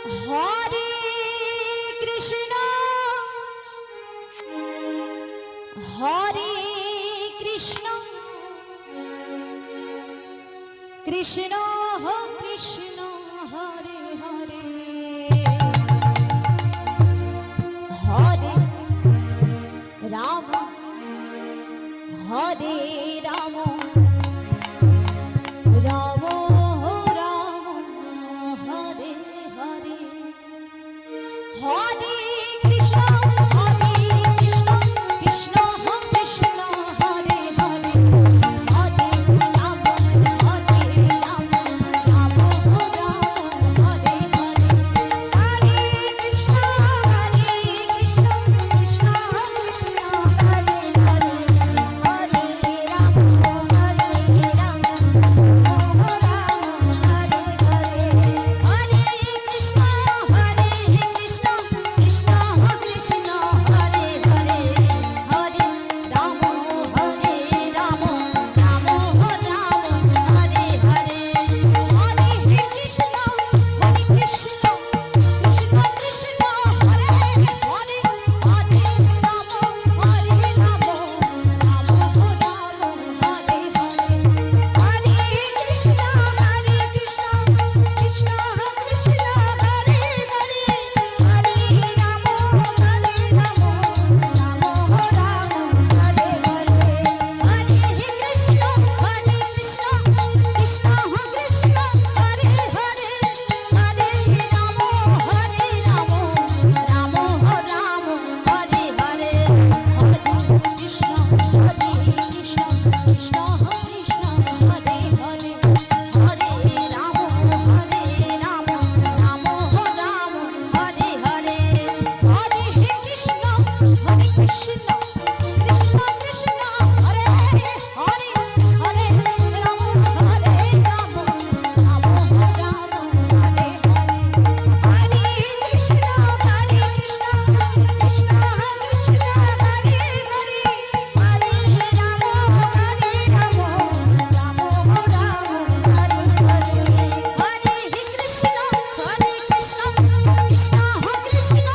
হরে কৃষ্ণ হরে কৃষ্ণ কৃষ্ণ কৃষ্ণ হরে হরে হরে রাম হরে রাম রাম রাম হরে হরে হরে কৃষ্ণ কৃষ্ণ কৃষ্ণ কৃষ্ণ হরে হরে হরে রাম রাম রাম হরে হরে হরে কৃষ্ণ কৃষ্ণ কৃষ্ণ কৃষ্ণ হরে হরে হরে রাম রাম কৃষ্ণ হরে কৃষ্ণ কৃষ্ণ কৃষ্ণ হরে হরে হরে রাম রাম রাম রাম হরে হরে হরে কৃষ্ণ হরে কৃষ্ণ কৃষ্ণ কৃষ্ণ হরে হরে হরে রাম রাম রাম হরে হরে হরে কৃষ্ণ হরে কৃষ্ণ কৃষ্ণ কৃষ্ণ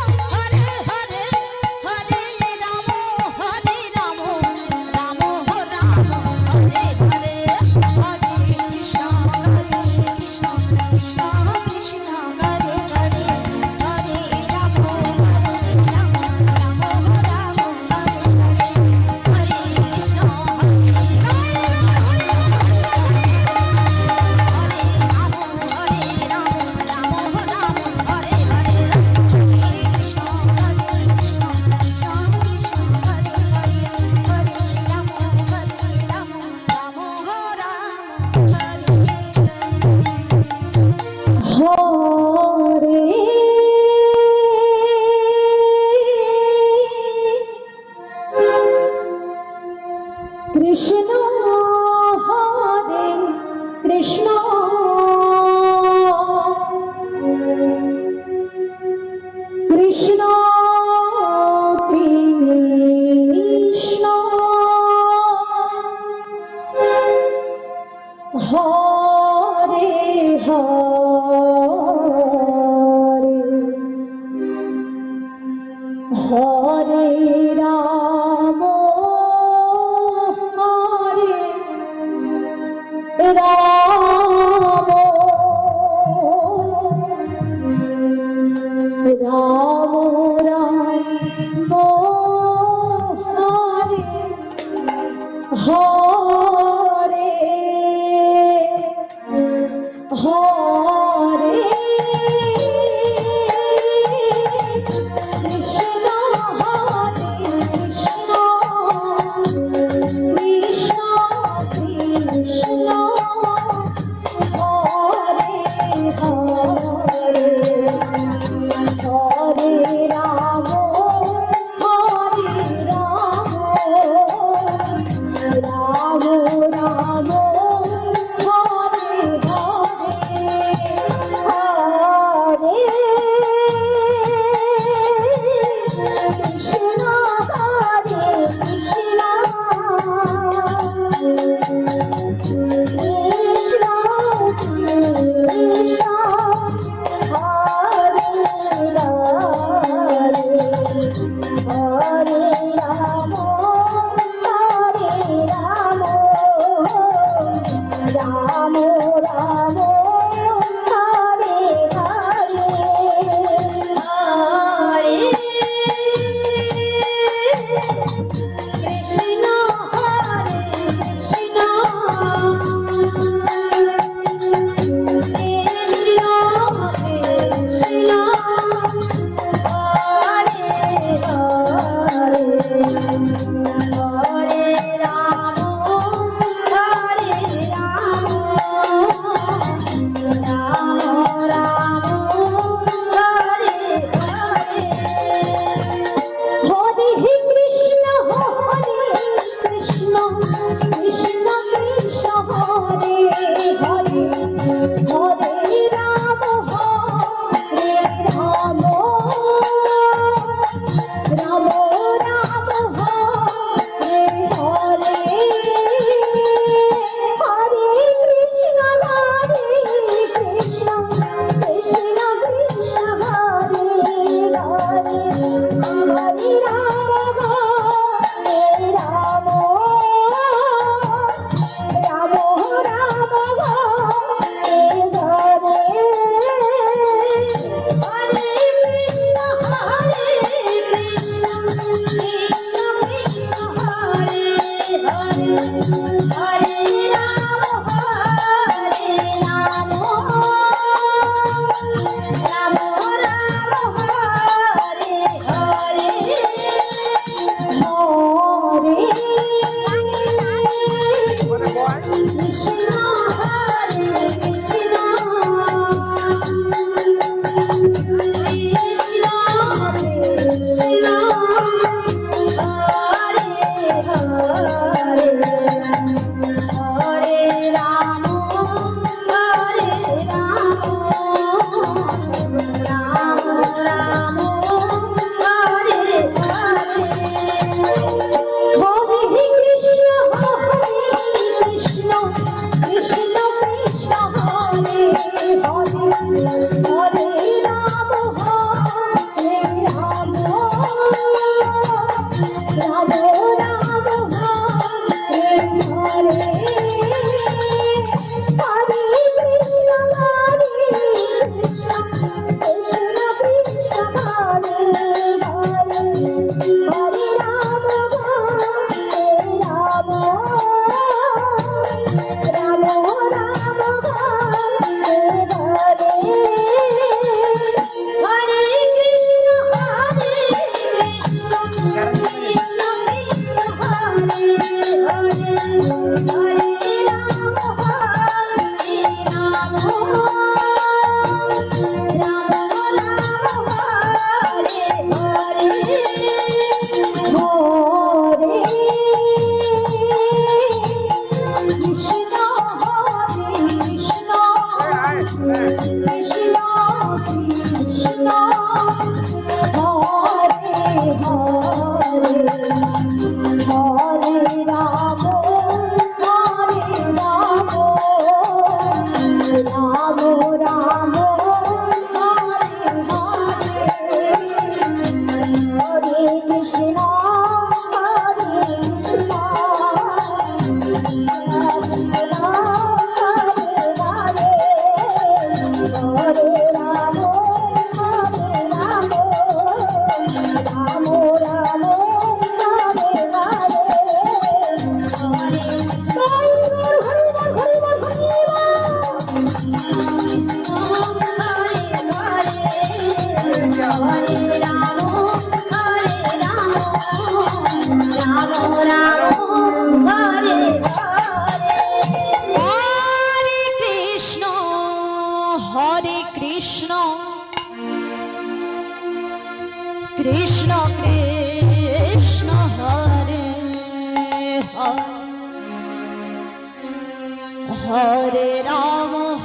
কৃষ্ণ কৃষ্ণ হরে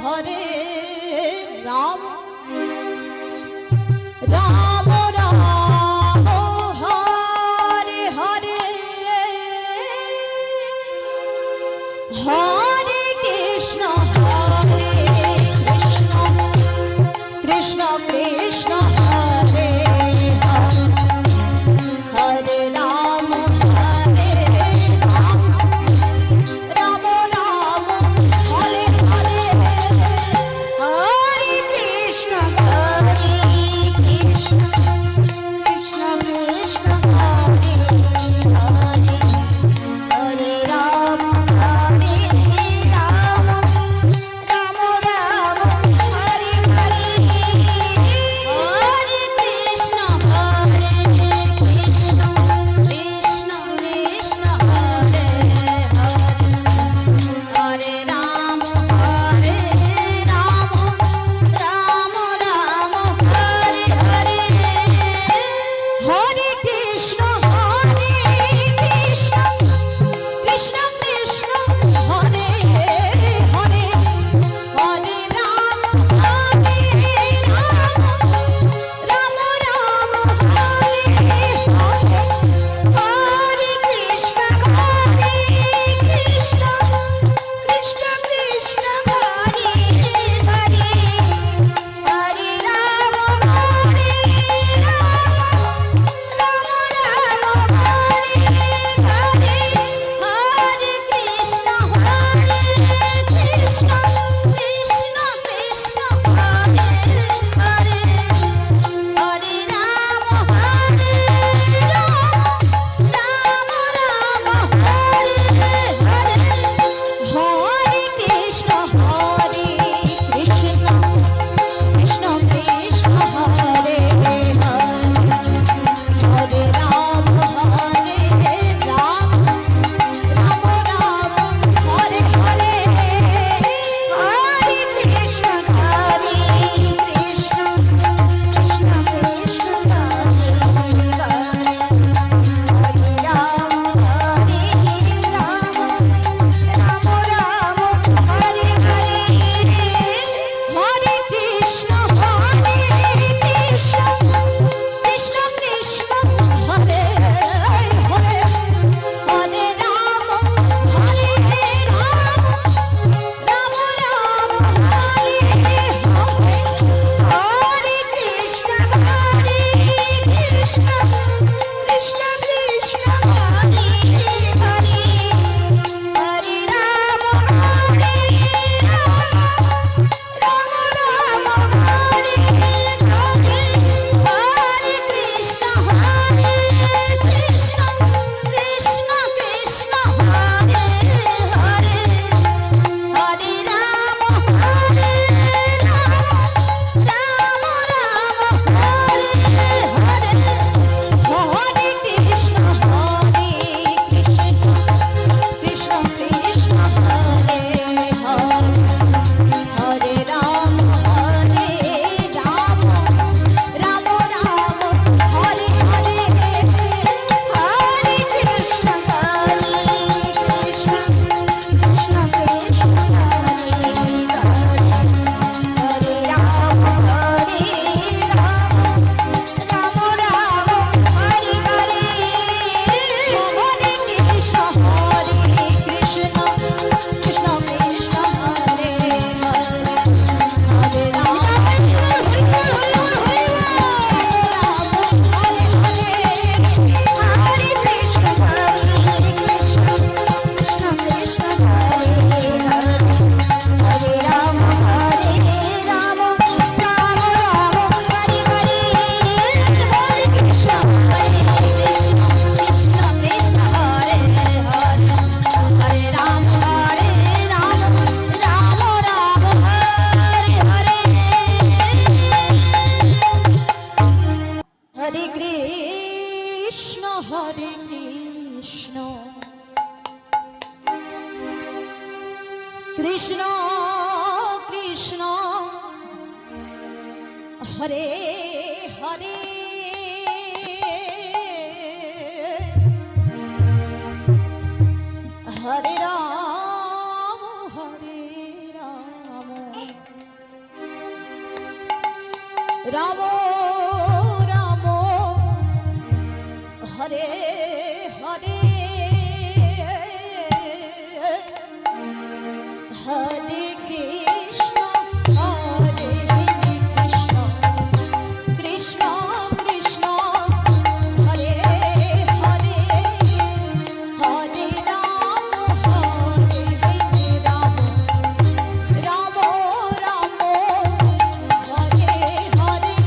হরে রাম রাম রাম হরে হরে হরে কৃষ্ণ কৃষ্ণ কৃষ্ণ হরে হরে রাম রাম রাম হরে হরে হরে কৃষ্ণ কৃষ্ণ কৃষ্ণ কৃষ্ণ হরে হরে হরে রাম রাম রাম রাম হরে হরে হরে হরে কৃষ্ণ কৃষ্ণ কৃষ্ণ হরে হরে হরে রাম রাম রাম হরে হরে হরে কৃষ্ণ হরে কৃষ্ণ কৃষ্ণ কৃষ্ণ হরে হরে হরে রাম রাম রাম হরে হরে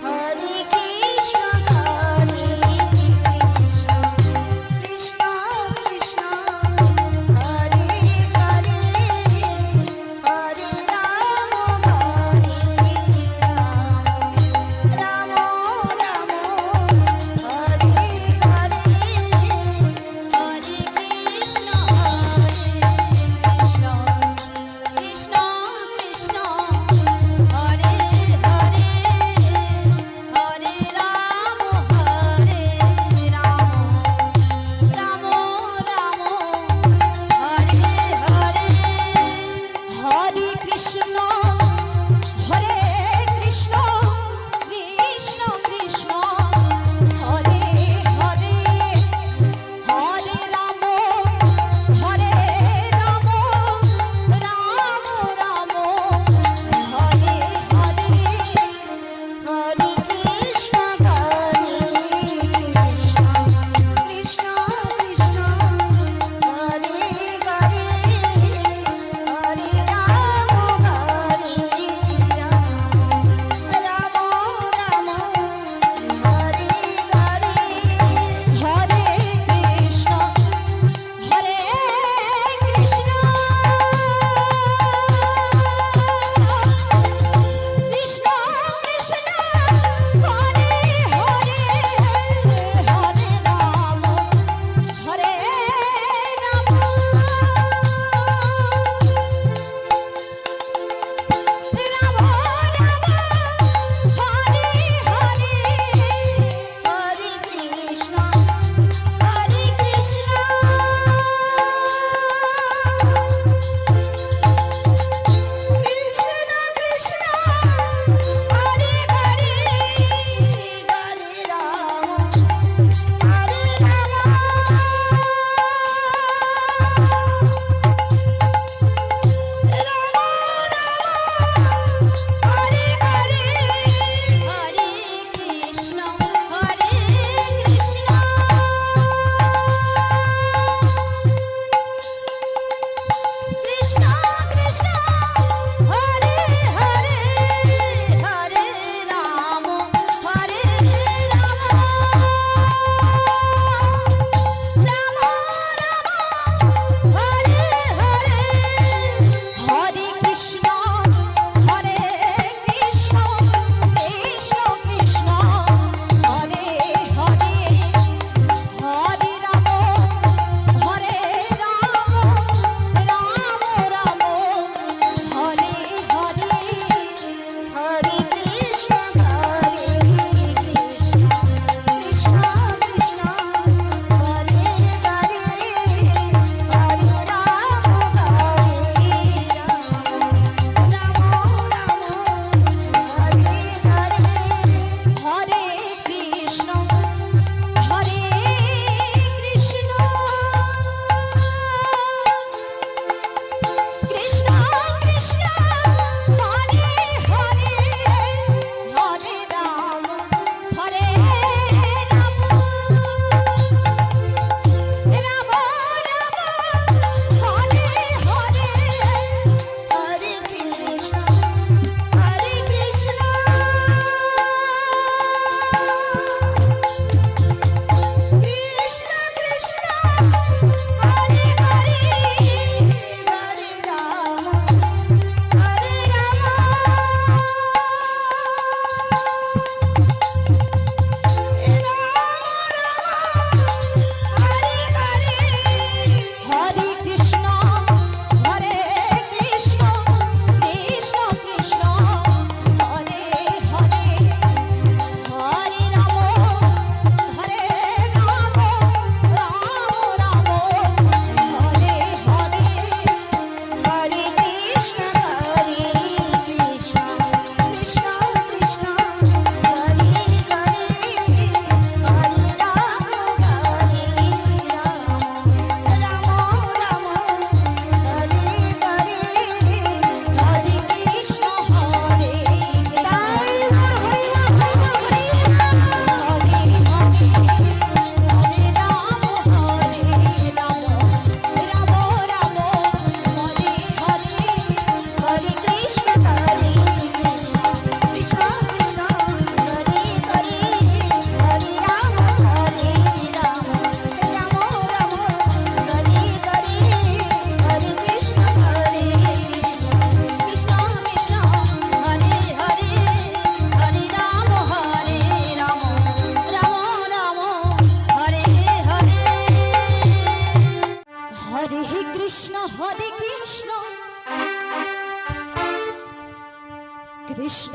হরে কৃষ্ণ হরে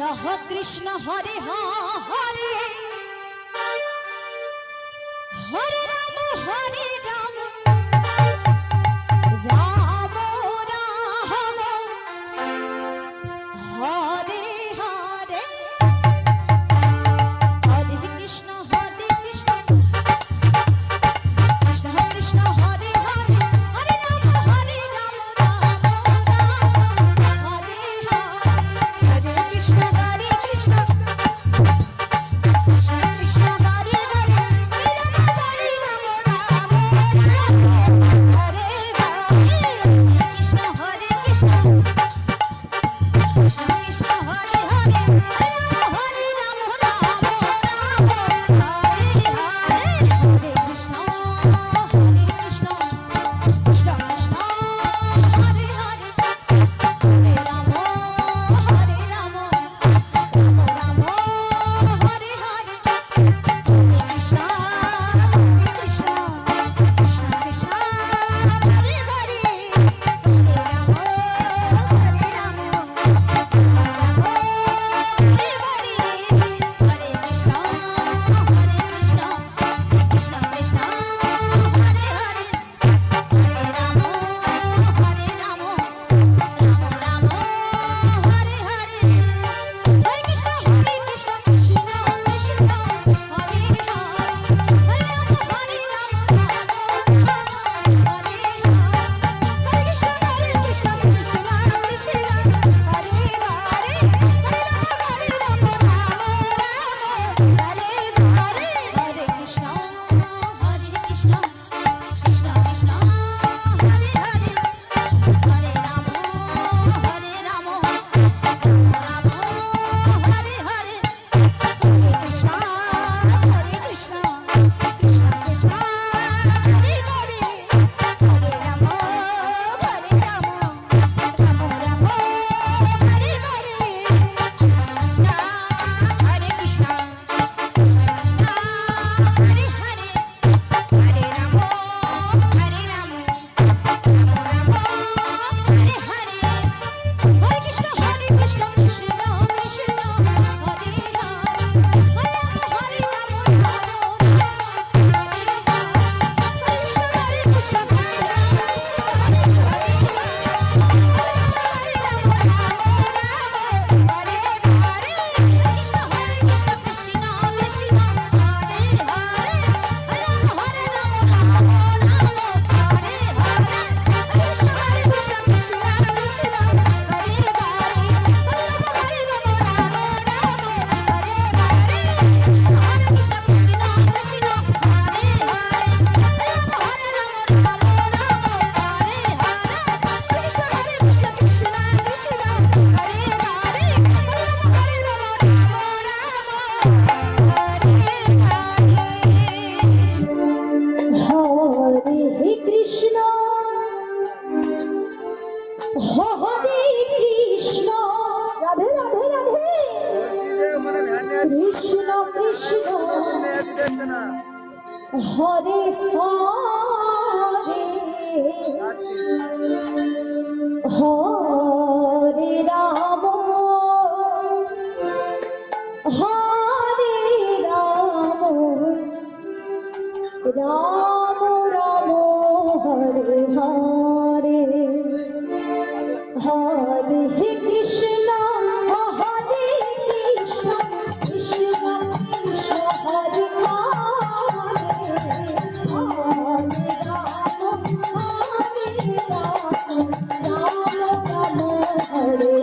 রহ কৃষ্ণ হরে হরে হরে রাম হরে রাম রাম রাম হরে হরে হরে কৃষ্ণ কৃষ্ণ কৃষ্ণ হরে হরে হরে রাম রাম রাম হরে হরে হরে কৃষ্ণ কৃষ্ণ কৃষ্ণ হরে হরে হরে রাম রাম হরে হরে কৃষ্ণ হরে কৃষ্ণ কৃষ্ণ কৃষ্ণ হরে হরে হরে রাম রাম হরে হরে হরে কৃষ্ণ কৃষ্ণ কৃষ্ণ হরে হরে হরে রাম হরে রাম রাম রাম হরে হরে হরে কৃষ্ণ কৃষ্ণ কৃষ্ণ কৃষ্ণ হরে হরে হরে রাম হরে রাম হরে কৃষ্ণ কৃষ্ণ কৃষ্ণ কৃষ্ণ হরে হরে হরে রাম হরে রাম রাম রাম হরে হরে হরে কৃষ্ণ কৃষ্ণ কৃষ্ণ কৃষ্ণ হরে হরে হরে রাম হরে রাম রাম রাম হরে হরে হরে কৃষ্ণ কৃষ্ণ কৃষ্ণ কৃষ্ণ হরে হরে হরে রাম হরে রাম রাম রাম হরে হরে হরে কৃষ্ণ কৃষ্ণ কৃষ্ণ কৃষ্ণ হরে হরে হরে রাম হরে রাম রাম হরে হরে হরে কৃষ্ণ কৃষ্ণ কৃষ্ণ কৃষ্ণ হরে হরে হরে রাম হরে রাম রাম রাম হরে হরে হরে কৃষ্ণ কৃষ্ণ হরে হরে হরে রাম হরে রাম রাম রাম হরে হরে হরে কৃষ্ণ কৃষ্ণ কৃষ্ণ কৃষ্ণ হরে হরে হরে রাম হরে রাম রাম রাম হরে হরে হরে কৃষ্ণ কৃষ্ণ কৃষ্ণ হরে হরে হরে রাম রাম রাম হরে হরে কৃষ্ণ কৃষ্ণ কৃষ্ণ কৃষ্ণ হরে হরে হরে রাম হরে রাম রাম রাম হরে হরে কৃষ্ণ কৃষ্ণ কৃষ্ণ কৃষ্ণ হরে হরে হরে রাম হরে রাম রাম রাম হরে হরে কৃষ্ণ কৃষ্ণ কৃষ্ণ কৃষ্ণ হরে হরে হরে রাম হরে রাম রাম রাম হরে হরে কৃষ্ণ কৃষ্ণ কৃষ্ণ কৃষ্ণ হরে হরে হরে রাম হরে রাম রাম রাম হরে হরে কৃষ্ণ হরে কৃষ্ণ রাধে রাধে রাধে কৃষ্ণ কৃষ্ণ হরে হরে হরে রাম হরে রাম রাম রাম হরে হরে হরে কৃষ্ণ হরে কৃষ্ণ কৃষ্ণ কৃষ্ণ হরে হরে হরে রাম হরে রাম রাম রাম হরে হরে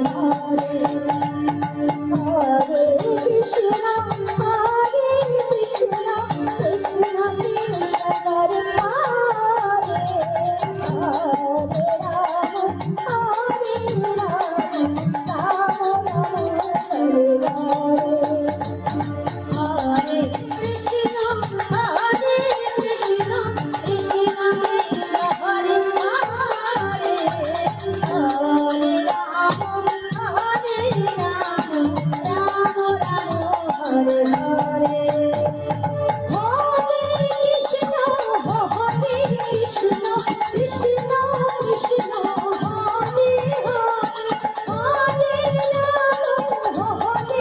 হরে কৃষ্ণ হরে কৃষ্ণ কৃষ্ণ কৃষ্ণ হরে হরে হরে রাম হরে রাম রাম রাম হরে হরে হরে কৃষ্ণ হরে কৃষ্ণ কৃষ্ণ কৃষ্ণ হরে হরে হরে রাম হরে রাম রাম রাম হরে হরে হরে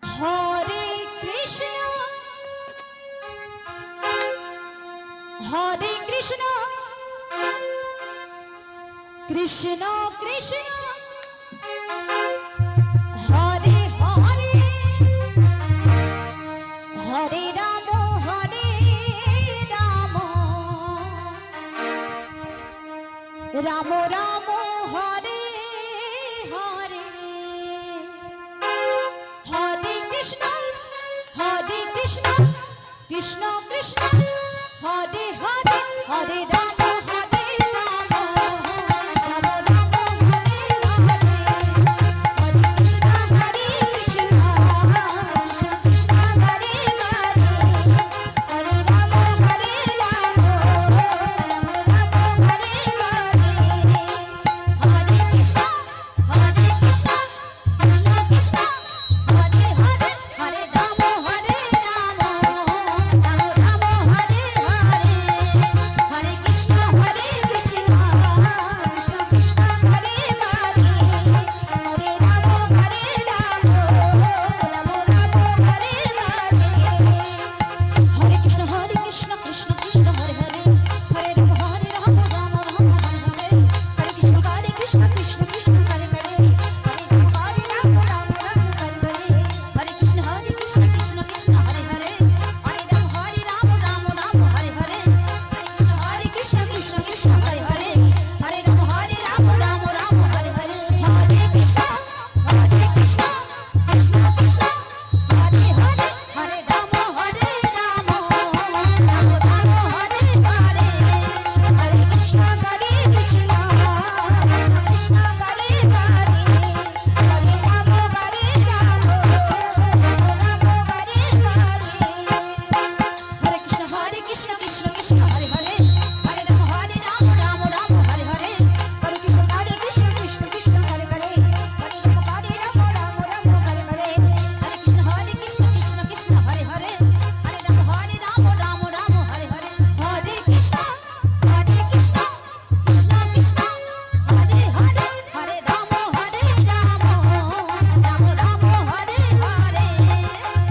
হরে কৃষ্ণ হরে কৃষ্ণ কৃষ্ণ কৃষ্ণ হরে হরে হরে রাম রাম রাম হরে হরে হরে কৃষ্ণ কৃষ্ণ কৃষ্ণ হরে হরে হরে রাম হরে রাম রাম রাম হরে হরে হরে কৃষ্ণ কৃষ্ণ কৃষ্ণ হরে হরে হরে রাম হরে রাম রাম রাম হরে হরে হরে কৃষ্ণ কৃষ্ণ কৃষ্ণ হরে হরে হরে রাম হরে রাম রাম রাম হরে হরে হরে কৃষ্ণ কৃষ্ণ কৃষ্ণ হরে হরে হরে রাম হরে রাম রাম রাম হরে হরে হরে কৃষ্ণ কৃষ্ণ কৃষ্ণ হরে হরে হরে রাম রাম রাম হরে হরে হরে কৃষ্ণ কৃষ্ণ কৃষ্ণ হরে হরে হরে রাম রাম রাম হরে হরে হরে কৃষ্ণ কৃষ্ণ কৃষ্ণ হরে হরে হরে রাম রাম রাম হরে হরে হরে কৃষ্ণ কৃষ্ণ হরে হরে হরে রাম রাম রাম হরে হরে হরে কৃষ্ণ কৃষ্ণ কৃষ্ণ হরে হরে হরে রাম রাম রাম রাম হরে হরে হরে কৃষ্ণ কৃষ্ণ কৃষ্ণ হরে হরে হরে রাম হরে রাম রাম হরে হরে হরে কৃষ্ণ কৃষ্ণ কৃষ্ণ হরে হরে হরে রাম রাম রাম হরে হরে হরে কৃষ্ণ কৃষ্ণ কৃষ্ণ হরে হরে হরে রাম রাম রাম হরে হরে হরে কৃষ্ণ কৃষ্ণ কৃষ্ণ হরে হরে হরে রাম রাম রাম হরে হরে হরে কৃষ্ণ কৃষ্ণ কৃষ্ণ হরে হরে হরে রাম হরে রাম রাম রাম হরে হরে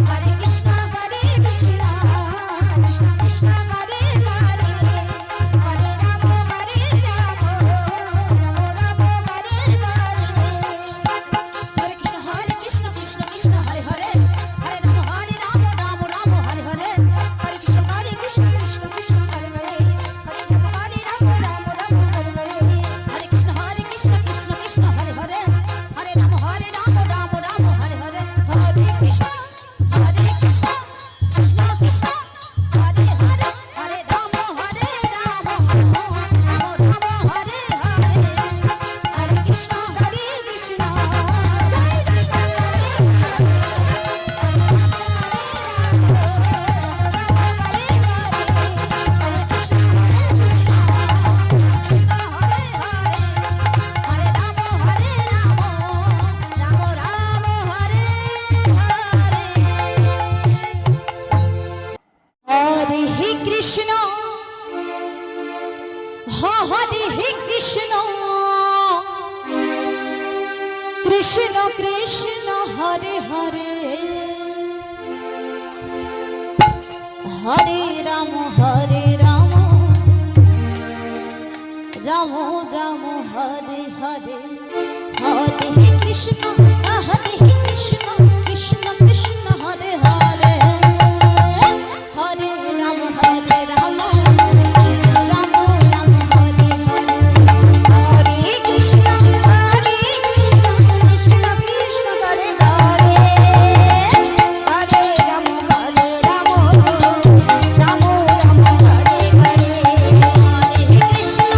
হরে কৃষ্ণ কৃষ্ণ কৃষ্ণ কৃষ্ণ হরে হরে হরে রাম হরে রাম রাম রাম হরে হরে হরে কৃষ্ণ কৃষ্ণ কৃষ্ণ হরে হরে হরে রাম রাম রাম হরে হরে হরে কৃষ্ণ কৃষ্ণ কৃষ্ণ হরে হরে হরে রাম রাম রাম হরে হরে হরে কৃষ্ণ কৃষ্ণ কৃষ্ণ হরে হরে হরে রাম রাম রাম হরে হরে হরে কৃষ্ণ কৃষ্ণ কৃষ্ণ হরে হরে হরে রাম হরে রাম রাম রাম হরে হরে হরে কৃষ্ণ কৃষ্ণ জয় জয় কৃষ্ণ হরে কৃষ্ণ কৃষ্ণ কৃষ্ণ হরে হরে হরে রাম রাম রাম হরে হরে হরে কৃষ্ণ কৃষ্ণ কৃষ্ণ কৃষ্ণ হরে হরে হরে রাম রাম রাম রাম হরে হরে হরে কৃষ্ণ কৃষ্ণ কৃষ্ণ হরে হরে হরে রাম রাম রাম রাম হরে হরে হরে কৃষ্ণ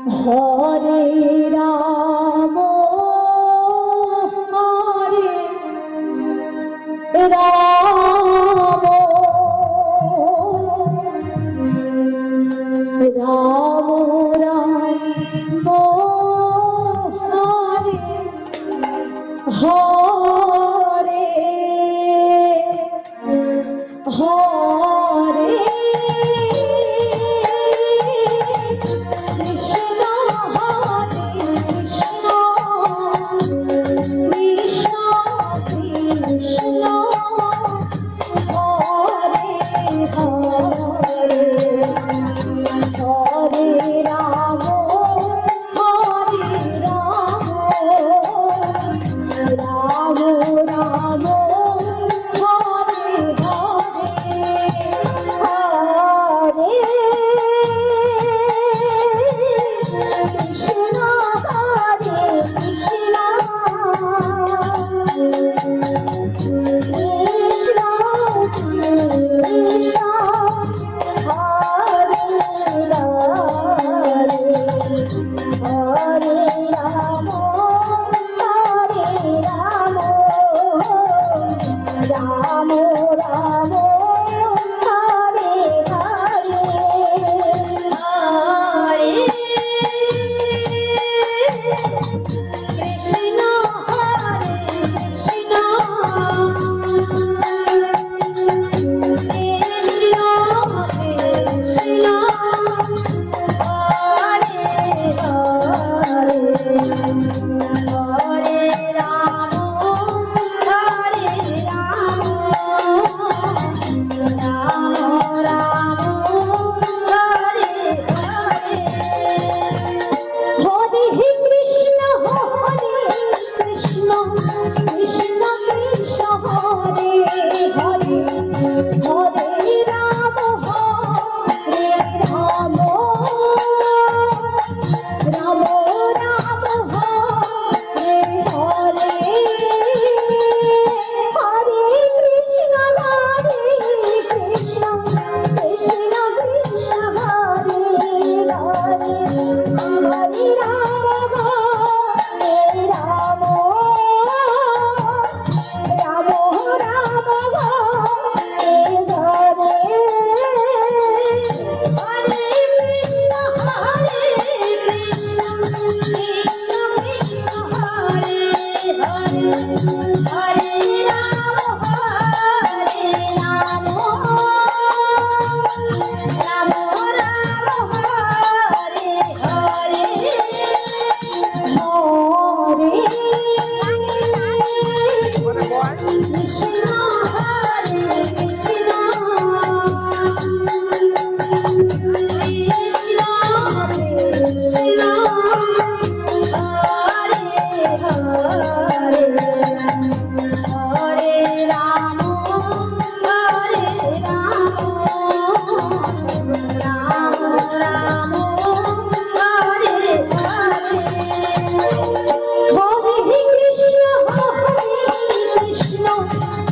হরে রাম হরে রাম রাম রাম হরে হরে হরে কৃষ্ণ হরে কৃষ্ণ কৃষ্ণ কৃষ্ণ হরে হরে হরে রাম হরে রাম রাম রাম হরে হরে কৃষ্ণ হরে কৃষ্ণ কৃষ্ণ কৃষ্ণ হরে হরে হরে রাম রাম রাম হরে হরে হরে কৃষ্ণ হরে কৃষ্ণ কৃষ্ণ কৃষ্ণ হরে হরে হরে রাম হরে রাম রাম রাম হরে হরে হরে কৃষ্ণ কৃষ্ণ কৃষ্ণ হরে হরে হরে রাম রাম রাম রাম হরে হরে হরে কৃষ্ণ কৃষ্ণ কৃষ্ণ কৃষ্ণ হরে হরে হরে রাম রাম রাম রাম হরে হরে হরে কৃষ্ণ কৃষ্ণ কৃষ্ণ কৃষ্ণ হরে হরে হরে রাম রাম রাম রাম হরে হরে হরে কৃষ্ণ হরে কৃষ্ণ কৃষ্ণ কৃষ্ণ হরে হরে হরে রাম রাম রাম হরে হরে হরে কৃষ্ণ কৃষ্ণ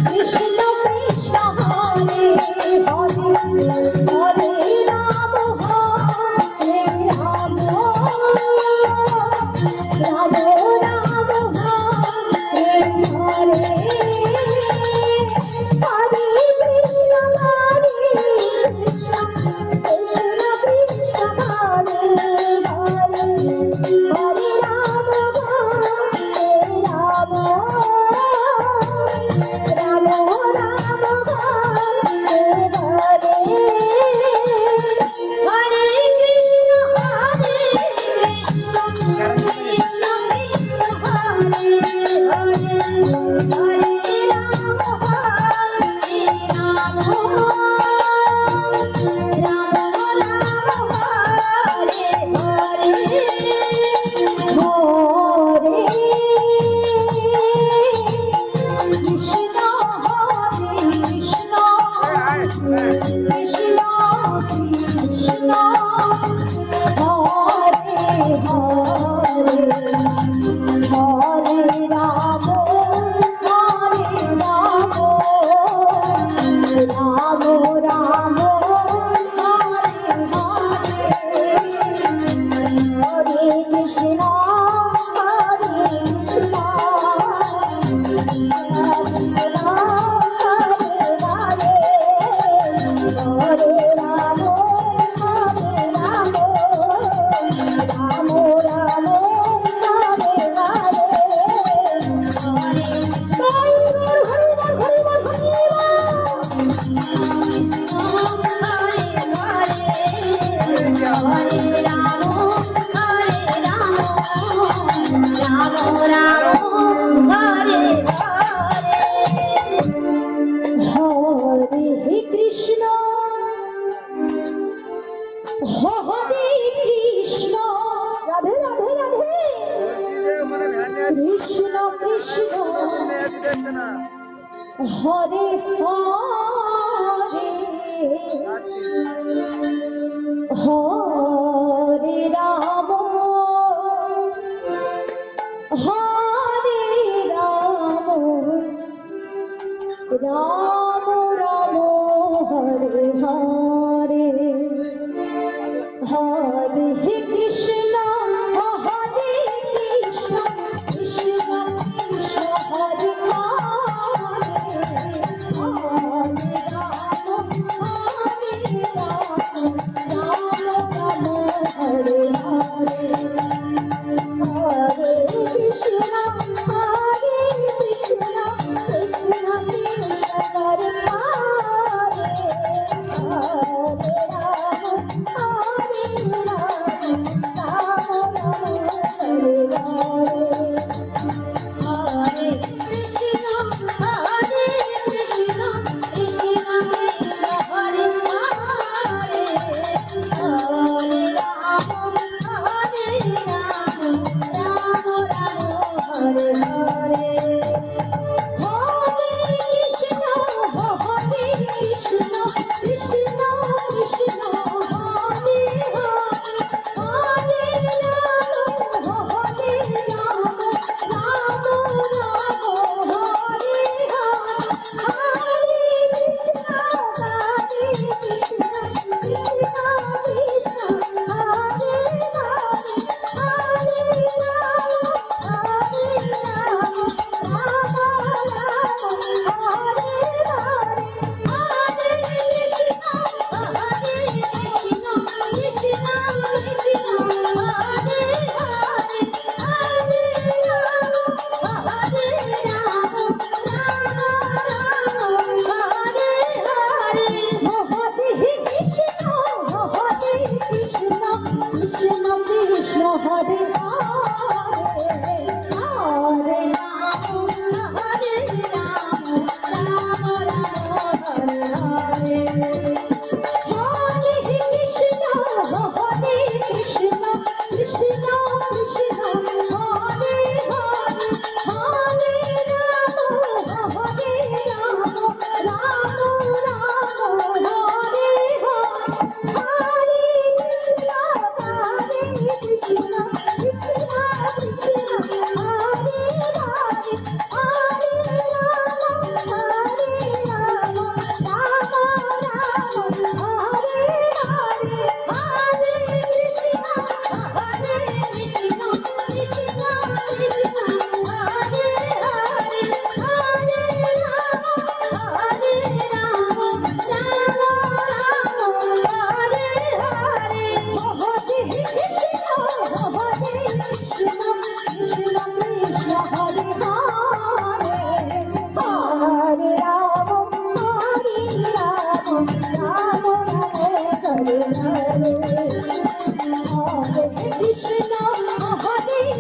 কৃষ্ণ কৃষ্ণ হরে হরে হরে রাম রাম রাম রাম হরে হরে হরে কৃষ্ণ কৃষ্ণ কৃষ্ণ কৃষ্ণ হরে হরে হরে রাম রাম রাম রাম হরে হরে হরে কৃষ্ণ কৃষ্ণ কৃষ্ণ কৃষ্ণ হরে হরে হরে রাম রাম রাম রাম হরে হরে হরে কৃষ্ণ হরে কৃষ্ণ কৃষ্ণ কৃষ্ণ হরে হরে হরে রাম রাম রাম হরে হরে হরে কৃষ্ণ হরে কৃষ্ণ রাধে রাধে রাধে কৃষ্ণ কৃষ্ণ হরে হরে হরে রাম হরে রাম রাম রাম হরে হরে হরে কৃষ্ণ হরে কৃষ্ণ কৃষ্ণ কৃষ্ণ হরে হরে রাম রাম হরে হরে হরে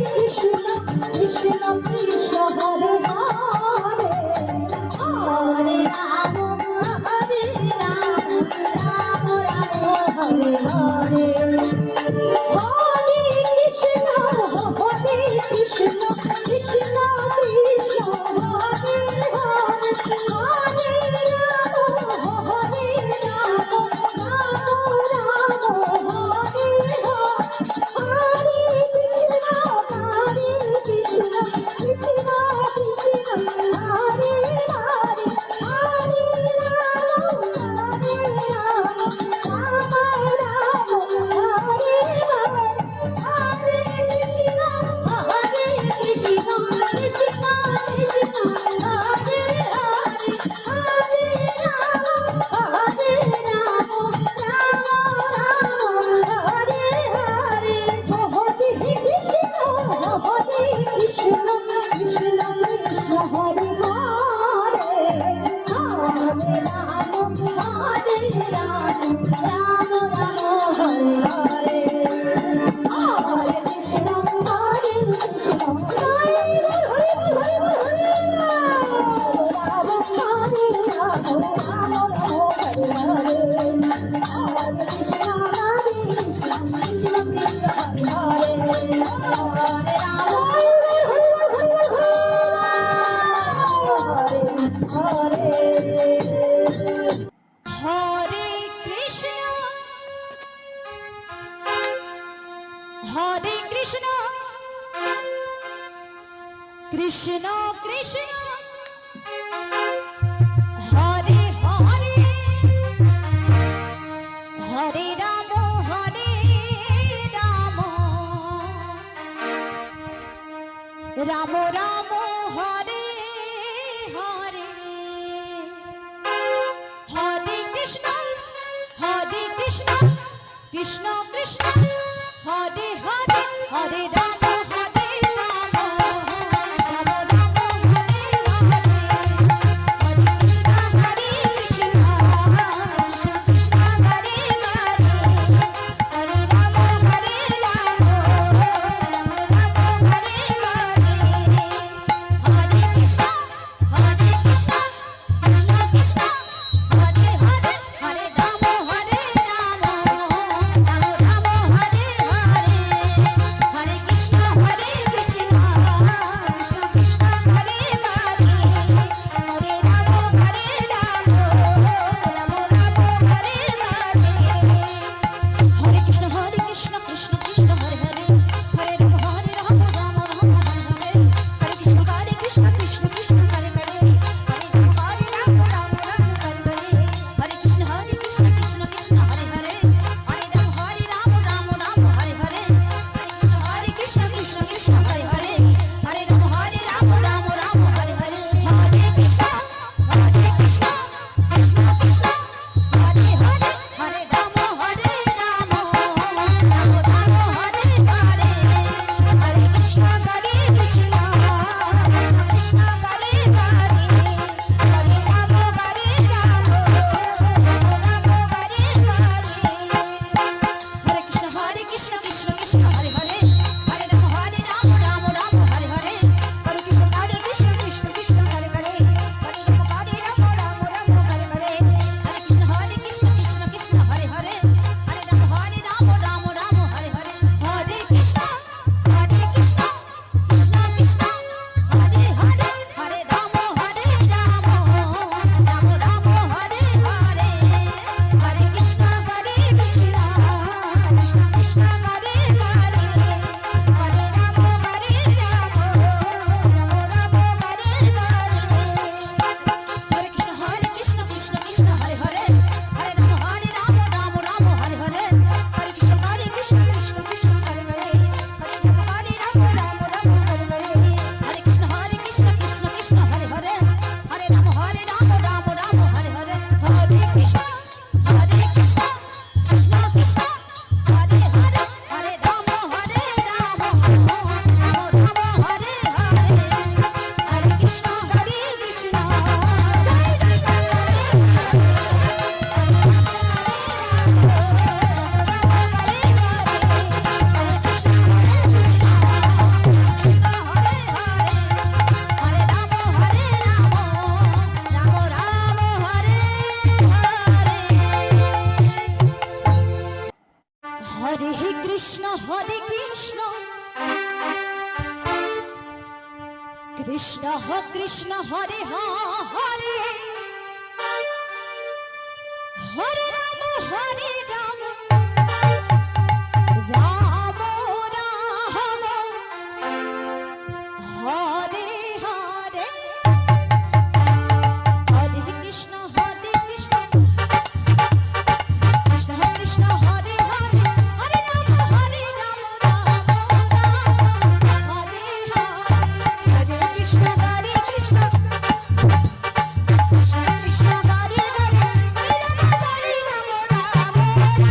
কৃষ্ণ কৃষ্ণ কৃষ্ণ হরে কৃষ্ণ কৃষ্ণ হরে হরে হরে রাম হরে হরে কৃষ্ণ হরে কৃষ্ণ কৃষ্ণ কৃষ্ণ হরে হরে হরে রাম রাম রাম হরে হরে হরে কৃষ্ণ কৃষ্ণ কৃষ্ণ হরে হরে হরে রাম কৃষ্ণ হরে হরে হরে রাম হরে রাম রাম রাম হরে হরে হরে কৃষ্ণ কৃষ্ণ কৃষ্ণ হরে হরে হরে রাম রাম হরে হরে হরে কৃষ্ণ কৃষ্ণ কৃষ্ণ কৃষ্ণ হরে হরে হরে রাম রাম রাম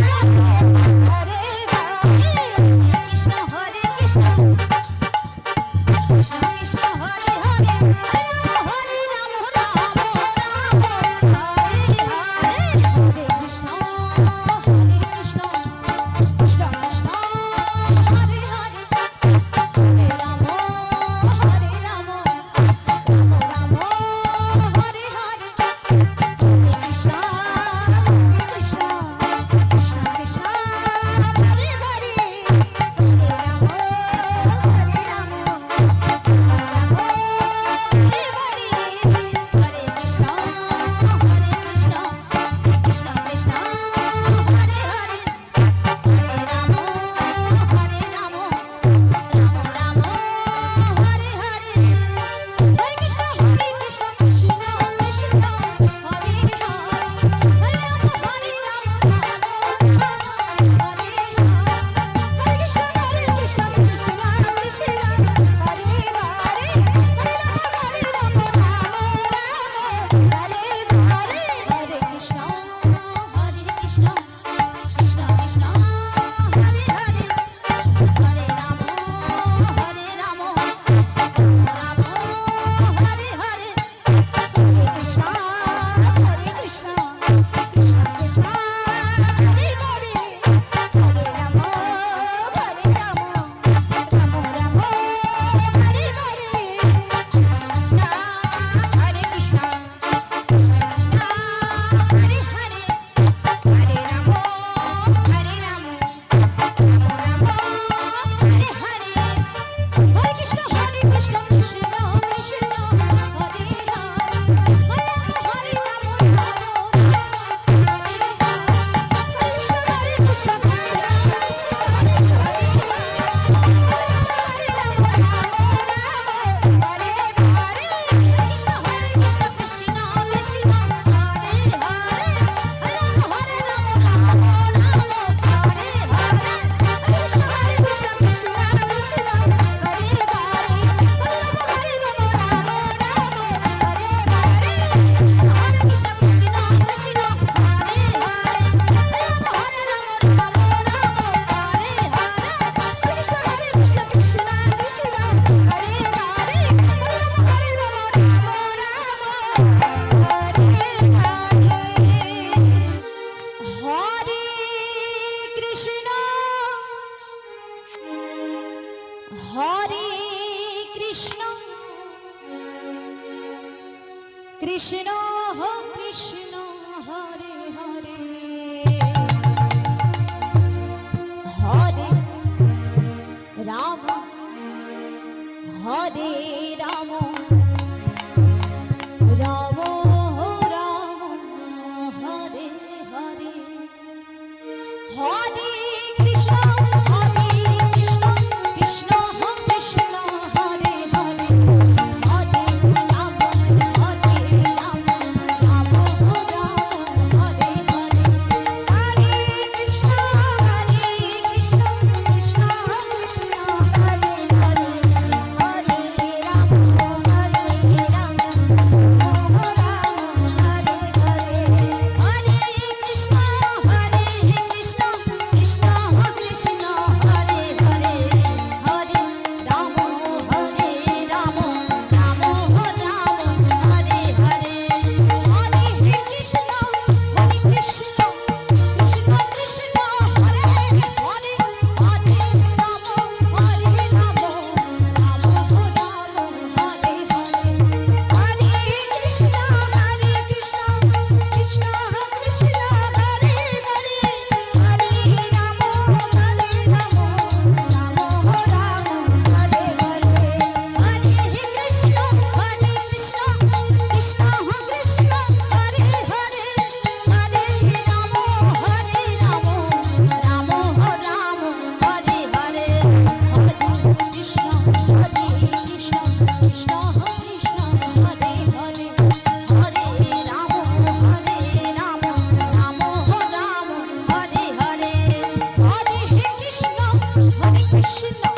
হরে কৃষ্ণ কৃষ্ণ কৃষ্ণ হরে হরে হরে রাম হরে রাম রাম রাম হরে হরে হরে কৃষ্ণ কৃষ্ণ কৃষ্ণ কৃষ্ণ হরে হরে হরে রাম রাম রাম হরে হরে হরে কৃষ্ণ কৃষ্ণ কৃষ্ণ কৃষ্ণ হরে হরে হরে রাম রাম Krishna